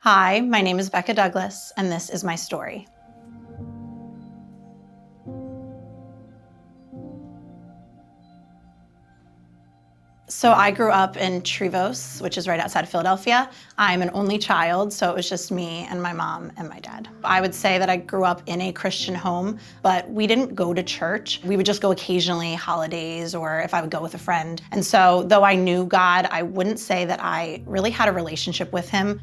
Hi, my name is Becca Douglas, and this is my story. So I grew up in Trevose, which is right outside Philadelphia. I'm an only child, so it was just me and my mom and my dad. I would say that I grew up in a Christian home, but we didn't go to church. We would just go occasionally, holidays, or if I would go with a friend. And so though I knew God, I wouldn't say that I really had a relationship with him.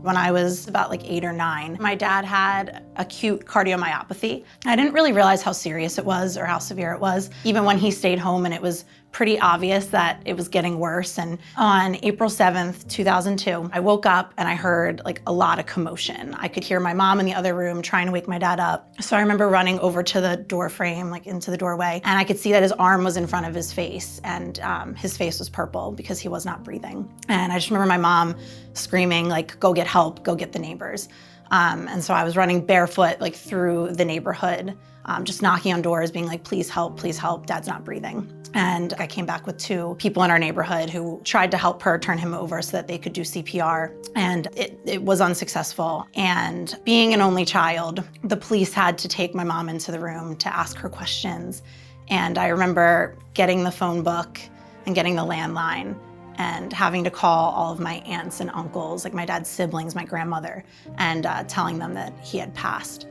When I was about like 8 or 9, my dad had acute cardiomyopathy. I didn't really realize how serious it was or how severe it was, even when he stayed home, and it was pretty obvious that it was getting worse. And on April 7th, 2002, I woke up and I heard like a lot of commotion. I could hear my mom in the other room trying to wake my dad up. So I remember running over to the door frame, like into the doorway, and I could see that his arm was in front of his face, and his face was purple because he was not breathing. And I just remember my mom screaming like, "Go get help, go get the neighbors." And so I was running barefoot like through the neighborhood, just knocking on doors, being like, please help, Dad's not breathing. And I came back with 2 people in our neighborhood who tried to help her turn him over so that they could do CPR. And it was unsuccessful. And being an only child, the police had to take my mom into the room to ask her questions. And I remember getting the phone book and getting the landline and having to call all of my aunts and uncles, like my dad's siblings, my grandmother, and telling them that he had passed.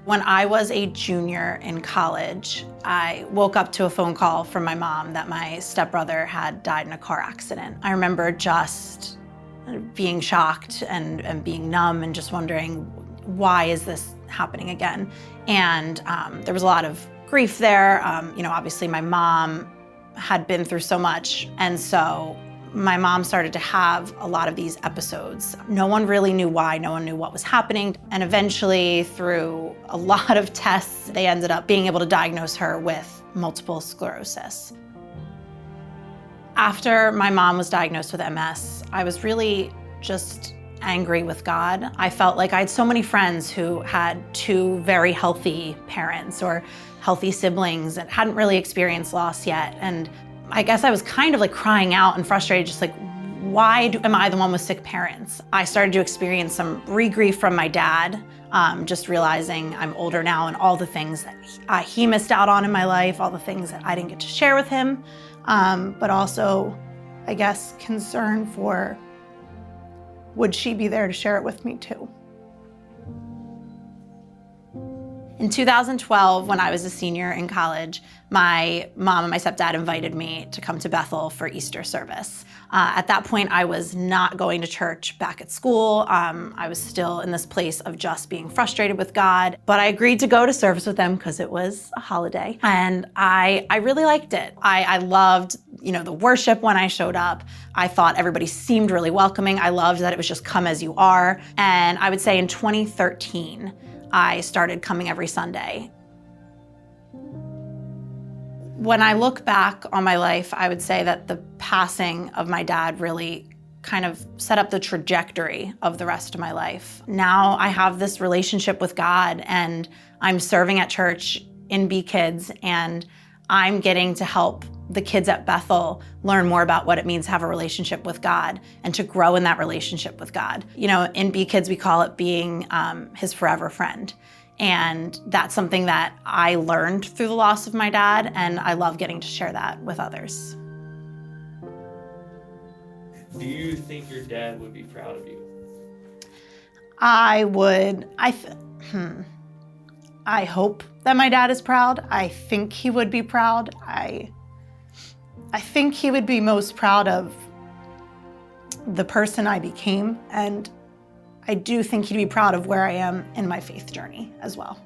When I was a junior in college, I woke up to a phone call from my mom that my stepbrother had died in a car accident. I remember just being shocked and being numb and just wondering, why is this happening again? And there was a lot of grief there. Obviously my mom had been through so much, and so my mom started to have a lot of these episodes. No one really knew why, no one knew what was happening, and eventually through a lot of tests, they ended up being able to diagnose her with multiple sclerosis. After my mom was diagnosed with MS, I was really just angry with God. I felt like I had so many friends who had 2 very healthy parents or healthy siblings and hadn't really experienced loss yet. And I guess I was kind of like crying out and frustrated, just like, am I the one with sick parents? I started to experience some re-grief from my dad, just realizing I'm older now and all the things that he missed out on in my life, all the things that I didn't get to share with him, but also, I guess, concern for, would she be there to share it with me too? In 2012, when I was a senior in college, my mom and my stepdad invited me to come to Bethel for Easter service. At that point, I was not going to church back at school. I was still in this place of just being frustrated with God, but I agreed to go to service with them because it was a holiday, and I really liked it. I loved, the worship when I showed up. I thought everybody seemed really welcoming. I loved that it was just come as you are. And I would say in 2013, I started coming every Sunday. When I look back on my life, I would say that the passing of my dad really kind of set up the trajectory of the rest of my life. Now I have this relationship with God, and I'm serving at church in Be Kids, and I'm getting to help the kids at Bethel learn more about what it means to have a relationship with God and to grow in that relationship with God. In Be Kids, we call it being his forever friend. And that's something that I learned through the loss of my dad, and I love getting to share that with others. Do you think your dad would be proud of you? I would. I hope that my dad is proud. I think he would be proud. I think he would be most proud of the person I became, and I do think he'd be proud of where I am in my faith journey as well.